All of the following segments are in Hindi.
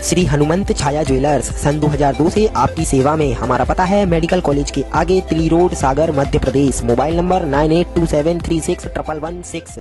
श्री हनुमंत छाया ज्वेलर्स सन 2002 से आपकी सेवा में। हमारा पता है मेडिकल कॉलेज के आगे, Tili road, Sagar, Madhya Pradesh. Mobile number 9827361116।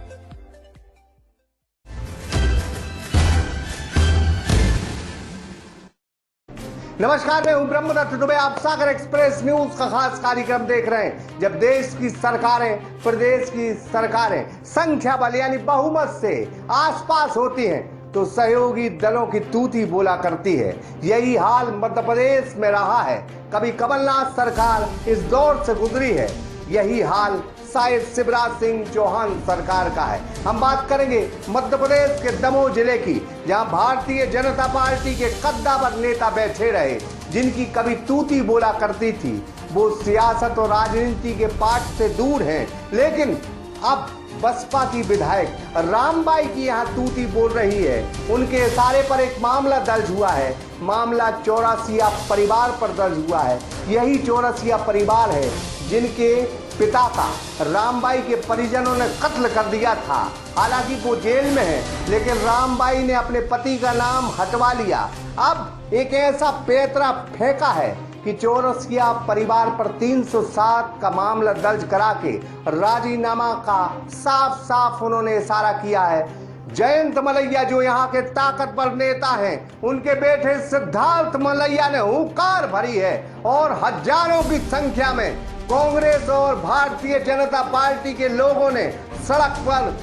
नमस्कार, मैं हूं ब्रह्मदत्त दुबे। आप सागर एक्सप्रेस न्यूज का खास कार्यक्रम देख रहे हैं। जब देश की सरकारें, प्रदेश की सरकारें संख्या बल यानी बहुमत से आसपास होती हैं तो सहयोगी दलों की तूती बोला करती है। यही हाल मध्य प्रदेश में रहा है। कभी कमलनाथ सरकार इस दौर से गुजरी है, यही हाल शायद शिवराज सिंह चौहान सरकार का है। हम बात करेंगे मध्य प्रदेश के दमोह जिले की, जहां भारतीय जनता पार्टी के कद्दावर नेता बैठे रहे, जिनकी कभी तूती बोला करती थी। वो सियासत और राजनीति के पाठ से दूर हैं, लेकिन अब बसपा की विधायक रामबाई की यहाँ तूती बोल रही है। उनके इशारे पर एक मामला दर्ज हुआ है। मामला चौरसिया परिवार पर दर्ज हुआ है। यही चौरसिया परिवार है जिनके पिता का रामबाई के परिजनों ने कत्ल कर दिया था। हालांकि वो जेल में है, लेकिन रामबाई ने अपने पति का नाम हटवा लिया। अब एक ऐसा पैतरा फेंका है कि चौरसिया परिवार पर 307 का मामला दर्ज करा के राजीनामा का साफ साफ उन्होंने इशारा किया है। जयंत मलैया जो यहाँ के ताकतवर नेता हैं, उनके बेटे सिद्धार्थ मलैया ने हुंकार भरी है और हजारों की संख्या में कांग्रेस और भारतीय जनता पार्टी के लोगों ने सड़क पर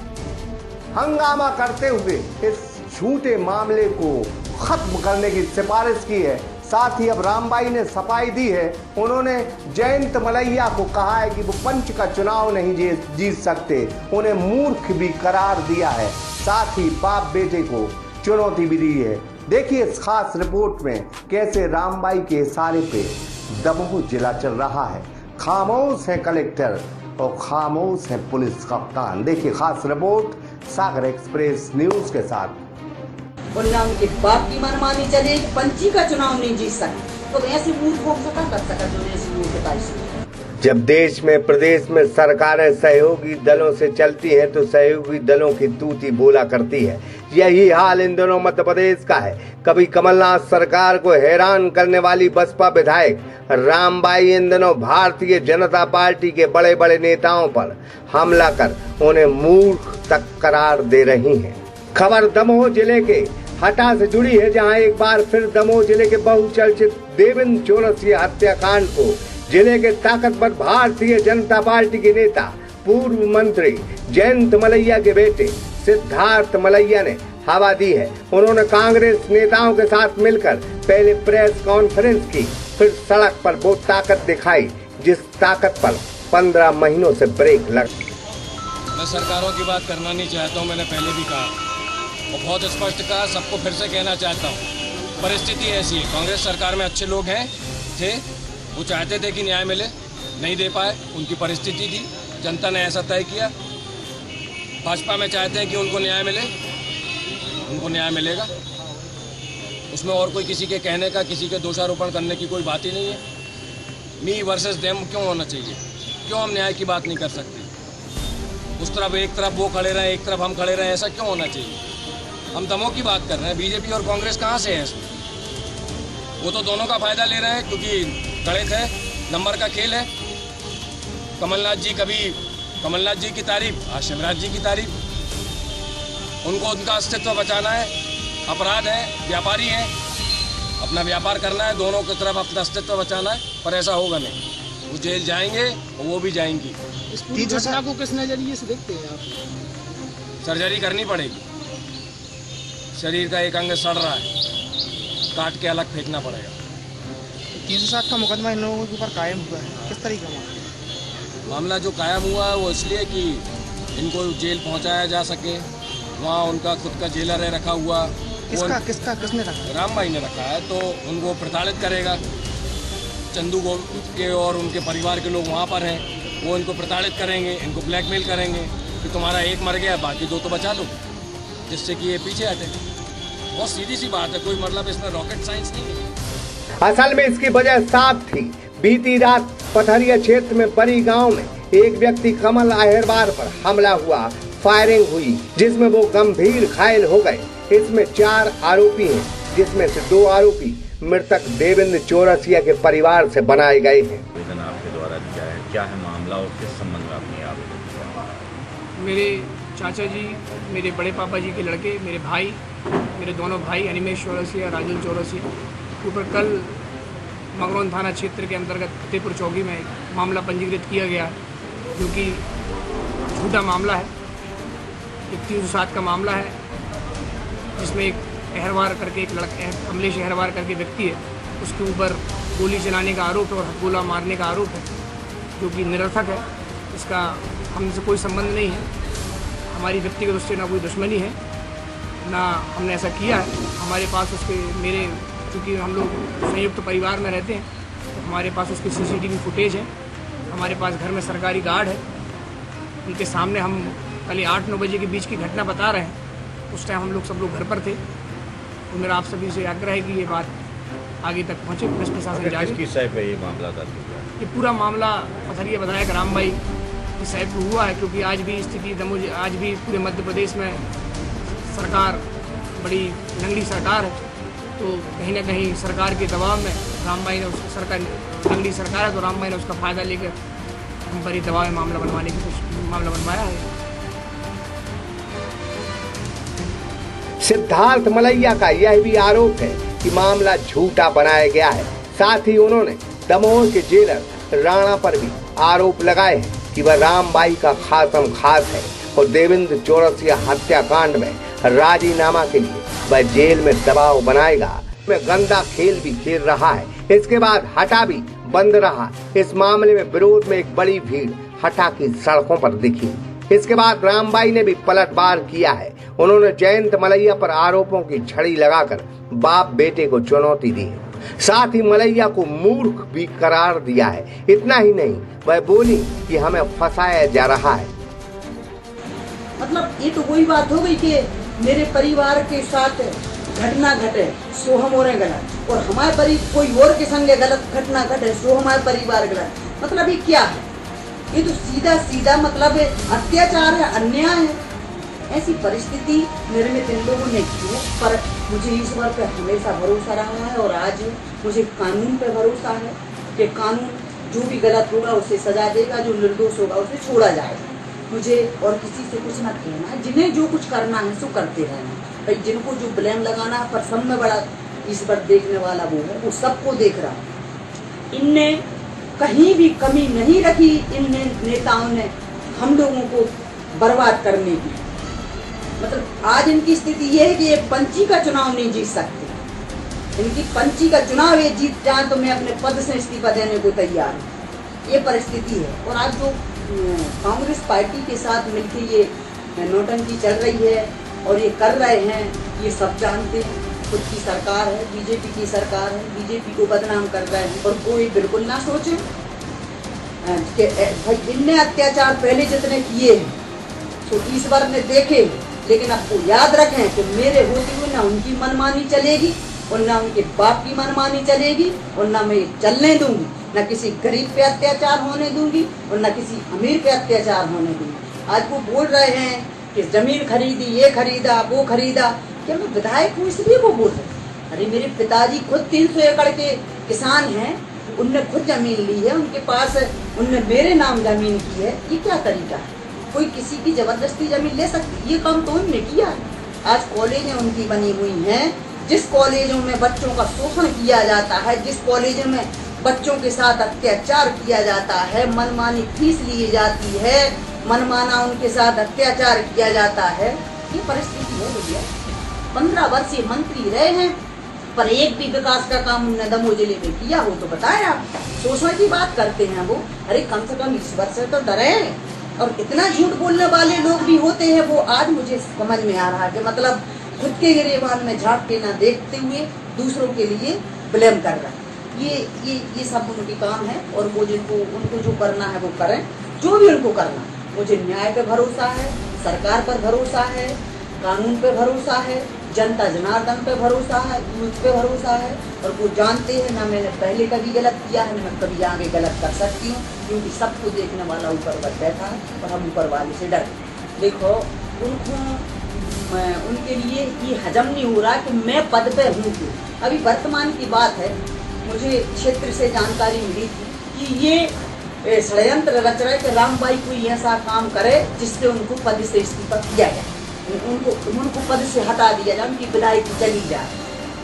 हंगामा करते हुए इस झूठे मामले को खत्म करने की सिफारिश की है। साथ ही अब रामबाई ने सफाई दी है। उन्होंने जयंत मलैया को कहा है कि वो पंच का चुनाव नहीं जीत सकते, उन्हें मूर्ख भी करार दिया है। साथ ही बाप बेटे को चुनौती भी दी है। देखिए इस खास रिपोर्ट में कैसे रामबाई के इशारे पे दमोह जिला चल रहा है। खामोश है कलेक्टर और खामोश है पुलिस कप्तान। देखिए खास रिपोर्ट सागर एक्सप्रेस न्यूज के साथ। बोलना उनके बाप की मनमानी चले, पंची का चुनाव नहीं जीत सकते, तो ऐसे मूर्खों को क्या कर सकता जो ऐसी मूर्खता है। जब देश में, प्रदेश में सरकारें सहयोगी दलों से चलती हैं तो सहयोगी दलों की तूती बोला करती है। यही हाल इन दिनों मध्य प्रदेश का है। कभी कमलनाथ सरकार को हैरान करने वाली बसपा विधायक रामबाई इन दिनों भारतीय जनता पार्टी के बड़े बड़े नेताओं पर हमला कर उन्हें मूर्ख तक करार दे रही हैं। खबर दमोह जिले के हटा से जुड़ी है, जहां एक बार फिर दमोह जिले के बहुचर्चित देवेंद्र चौरसिया हत्याकांड को जिले के ताकतवर भारतीय जनता पार्टी के नेता पूर्व मंत्री जयंत मलैया के बेटे सिद्धार्थ मलैया ने हवा दी है। उन्होंने कांग्रेस नेताओं के साथ मिलकर पहले प्रेस कॉन्फ्रेंस की, फिर सड़क पर वो ताकत दिखाई जिस ताकत पर 15 महीनों से ब्रेक लग। मैं सरकारों की बात करना नहीं चाहता हूँ, मैंने पहले भी कहा और बहुत स्पष्ट कहा, सबको फिर से कहना चाहता हूँ। परिस्थिति ऐसी है, कांग्रेस सरकार में अच्छे लोग थे, वो चाहते थे कि न्याय मिले, नहीं दे पाए, उनकी परिस्थिति थी, जनता ने ऐसा तय किया। भाजपा में चाहते हैं कि उनको न्याय मिले, उनको न्याय मिलेगा। उसमें और कोई किसी के कहने का, किसी के दोषारोपण करने की कोई बात ही नहीं है। मी वर्सेस देम क्यों होना चाहिए? क्यों हम न्याय की बात नहीं कर सकते? उस तरफ एक तरफ वो खड़े रहे, एक तरफ हम खड़े रहे, ऐसा क्यों होना चाहिए? हम दमोह की बात कर रहे हैं, बीजेपी और कांग्रेस कहाँ से है इसमें? वो तो दोनों का फायदा ले रहे हैं क्योंकि गणित है, नंबर का खेल है। कमलनाथ जी कभी कमलनाथ जी की तारीफ, आज शिवराज जी की तारीफ। उनको उनका अस्तित्व बचाना है, अपराध है, व्यापारी हैं, अपना व्यापार करना है, दोनों की तरफ अपना अस्तित्व बचाना है, पर ऐसा होगा नहीं। वो जेल जाएंगे और वो भी जाएंगी। इस पूरी घटना को किस नजरिए से देखते हैं आप? सर्जरी करनी पड़ेगी, शरीर का एक अंग सड़ रहा है, काट के अलग फेंकना पड़ेगा। 307 का मुकदमा इन लोगों के ऊपर कायम हुआ है, किस तरीके का मामला जो कायम हुआ है वो इसलिए कि इनको जेल पहुंचाया जा सके। वहाँ उनका खुद का जेलर है रखा हुआ। किसने रखा? रामबाई ने रखा है, तो उनको प्रताड़ित करेगा। चंदू के और उनके परिवार के लोग वहाँ पर हैं, वो इनको प्रताड़ित करेंगे, इनको ब्लैकमेल करेंगे कि तुम्हारा एक मर गया, बाकी 2 तो बचा लो, जिससे कि ये पीछे हटे। बहुत सीधी सी बात है, कोई मतलब इसमें रॉकेट साइंस नहीं है। असल में इसकी वजह साफ थी। बीती रात पथरिया क्षेत्र में बड़ी गांव में एक व्यक्ति कमल अहिरवार पर हमला हुआ, फायरिंग हुई, जिसमें वो गंभीर घायल हो गए। इसमें 4 आरोपी हैं। जिसमें से 2 आरोपी मृतक देवेंद्र चौरसिया के परिवार से बनाए गए हैं। आवेदन आपके द्वारा दिया है, क्या है मामला और किस संबंध में आपने आवेदन दिया? मेरे चाचा जी, मेरे बड़े पापा जी के लड़के, मेरे भाई, मेरे दोनों भाई अनिमेश चौरसिया, राजुल चौरसिया ऊपर कल मगरौन थाना क्षेत्र के अंतर्गत फतेहपुर चौकी में एक मामला पंजीकृत किया गया है, जो कि झूठा मामला है। एक 307 का मामला है, जिसमें एक अहरवार करके एक लड़का, कमलेश अहरवार करके व्यक्ति है, उसके ऊपर गोली चलाने का आरोप है और गोला मारने का आरोप है, जो कि निरर्थक है। इसका हमसे कोई संबंध नहीं है, हमारी व्यक्तिगत उससे ना कोई दुश्मनी है, ना हमने ऐसा किया है। हमारे पास उसके मेरे क्योंकि हम लोग संयुक्त परिवार में रहते हैं, तो हमारे पास उसकी CCTV फुटेज है, हमारे पास घर में सरकारी गार्ड है, उनके सामने हम कल 8-9 बजे के बीच की घटना बता रहे हैं। उस टाइम हम लोग सब लोग घर पर थे। तो मेरा आप सभी से आग्रह है कि ये बात आगे तक पहुँचे, पुलिस प्रशासन जाए। किसकी साइड पे ये मामला दर्ज हुआ? ये पूरा मामला पथरिया विधायक राम भाई की साइड पर हुआ है, क्योंकि आज भी स्थिति आज भी पूरे मध्य प्रदेश में सरकार बड़ी लंगड़ी सरकार है, तो कहीं ना कहीं सरकार के दबाव में राम भाई ने सरकार लंगड़ी सरकार है, तो राम भाई ने उसका फ़ायदा लेकर हम पर ही दबाव में मामला बनवाया है। सिद्धार्थ मलैया का यह भी आरोप है कि मामला झूठा बनाया गया है। साथ ही उन्होंने दमोह के जेलर राणा पर भी आरोप लगाए हैं कि वह रामबाई का खासम खास है और देवेंद्र चौरसिया हत्याकांड में राजीनामा के लिए वह जेल में दबाव बनाएगा, में गंदा खेल भी खेल रहा है। इसके बाद हटा भी बंद रहा। इस मामले में विरोध में एक बड़ी भीड़ हटा की सड़कों पर दिखी। इसके बाद रामबाई ने भी पलटवार किया है। उन्होंने जयंत मलैया पर आरोपों की झड़ी लगाकर बाप बेटे को चुनौती दी है। साथ ही मलैया को मूर्ख भी करार दिया है। इतना ही नहीं, वह बोली कि हमें फंसाया जा रहा है। मतलब ये तो वही बात हो गई कि मेरे परिवार के साथ घटना घटे सो हम हो रहे गलत, और हमारे कोई और के संग गलत घटना घटे सो हमारे परिवार गलत। मतलब ये क्या है? ये तो सीधा सीधा मतलब अत्याचार है, अन्याय है। ऐसी परिस्थिति निर्मित इन लोगों ने की है, पर मुझे ईश्वर पे हमेशा भरोसा रहा है और आज मुझे कानून पे भरोसा है कि कानून जो भी गलत होगा उसे सजा देगा, जो निर्दोष होगा उसे छोड़ा जाएगा। मुझे और किसी से कुछ ना कहना है, जिन्हें जो कुछ करना है सो करते रहना भाई। जिनको जो ब्लेम लगाना है, पर सब में बड़ा ईश्वर देखने वाला वो है, वो सबको देख रहा है। इनने कहीं भी कमी नहीं रखी, इन नेताओं ने हम लोगों को बर्बाद करने की। मतलब आज इनकी स्थिति ये है कि ये पंची का चुनाव नहीं जीत सकते। इनकी पंची का चुनाव ये जीत जाए तो मैं अपने पद से इस्तीफा देने को तैयार हूँ। ये परिस्थिति है। और आज जो कांग्रेस पार्टी के साथ मिलकर ये नोटंकी चल रही है और ये कर रहे हैं, ये सब जानते हैं। खुद की सरकार है, बीजेपी की सरकार है, बीजेपी को बदनाम कर रहे हैं। और कोई बिल्कुल ना सोचे कि भाई इनने अत्याचार पहले जितने किए हैं तो ईश्वर ने देखे, लेकिन आपको याद रखें कि मेरे होते हुए ना उनकी मनमानी चलेगी और ना उनके बाप की मनमानी चलेगी, और ना मैं चलने दूंगी, ना किसी गरीब पे अत्याचार होने दूंगी और ना किसी अमीर पे अत्याचार होने दूंगी। आज वो बोल रहे हैं कि जमीन खरीदी, ये खरीदा, वो खरीदा। क्या मैं विधायक हूँ इसलिए वो बोल रहे? अरे मेरे पिताजी खुद 300 एकड़ के किसान हैं, उनने खुद जमीन ली है, उनके पास उनने मेरे नाम जमीन की है। ये क्या तरीका है? कोई किसी की जबरदस्ती जमीन ले सकती? ये काम तो उन्होंने किया है। आज कॉलेजें उनकी बनी हुई हैं, जिस कॉलेजों में बच्चों का शोषण किया जाता है, जिस कॉलेजों में बच्चों के साथ अत्याचार किया जाता है, मनमानी फीस ली जाती है, मनमाना उनके साथ अत्याचार किया जाता है। ये परिस्थिति है भैया। 15 वर्षीय मंत्री रहे हैं, पर एक भी विकास का काम उन्होंने दमोह जिले में किया हो तो बताया। शोषण की बात करते हैं वो। अरे कम से कम ईश्वर से तो डरे। और इतना झूठ बोलने वाले लोग भी होते हैं, वो आज मुझे समझ में आ रहा है कि मतलब खुद के गिरेबान में झाँक के ना देखते हुए दूसरों के लिए ब्लेम कर रहे हैं। ये सब उनके काम है, और वो उनको जो करना है वो करें, जो भी उनको करना है। मुझे न्याय पे भरोसा है, सरकार पर भरोसा है, कानून पे भरोसा है, जनता जनार्दन पे भरोसा है, यूथ पे भरोसा है। और वो जानते हैं ना मैंने पहले कभी गलत किया है, मैं कभी आगे गलत कर सकती हूँ, क्योंकि सबको देखने वाला ऊपर बैठा है और हम ऊपर वाले से डरते। देखो उनको उनके लिए ये हजम नहीं हो रहा कि मैं पद पे हूँ क्यों। अभी वर्तमान की बात है, मुझे क्षेत्र से जानकारी मिली थी कि ये षड्यंत्र रच रहे कि रामबाई कोई ऐसा काम करे जिससे उनको पद से इस्तीफा किया जाए, उनको पद से हटा दिया जाए, उनकी विदाई चली जाए।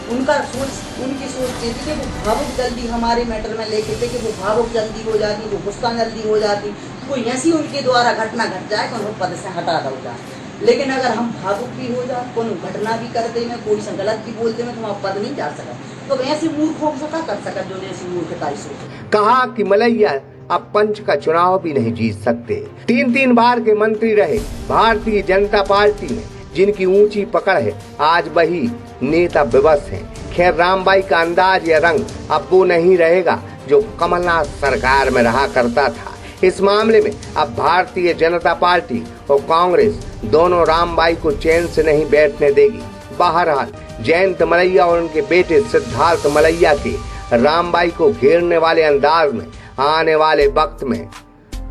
उनकी सोच थी कि वो भावुक जल्दी हमारे मैटर में लेके थे कि वो भावुक जल्दी हो जाती, वो गुस्सा जल्दी हो जाती, कोई ऐसी उनके द्वारा घटना घट जाए कि उनको पद से हटा दो जाए। लेकिन अगर हम भावुक भी हो जाए, कोई घटना भी कर दे, मैं कोई गलत भी बोलते में तुम्हारा पद नहीं जा सका, तो ऐसे मूर्खों से क्या कर सका जो जैसी मूर्खता सोच। कहा कि मलैया अब पंच का चुनाव भी नहीं जीत सकते। 3 बार के मंत्री रहे भारतीय जनता पार्टी में, जिनकी ऊंची पकड़ है, आज वही नेता विवश हैं। खैर, रामबाई का अंदाज या रंग अब वो नहीं रहेगा जो कमलनाथ सरकार में रहा करता था। इस मामले में अब भारतीय जनता पार्टी और कांग्रेस दोनों रामबाई को चैन से नहीं बैठने देगी। बहरहाल, जयंत मलैया और उनके बेटे सिद्धार्थ मलैया के रामबाई को घेरने वाले अंदाज में आने वाले वक्त में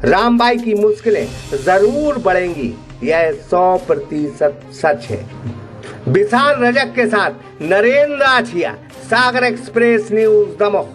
रामबाई की मुश्किलें जरूर बढ़ेंगी, यह 100% सच है। विशाल रजक के साथ नरेंद्र आठिया, सागर एक्सप्रेस न्यूज, दमोह।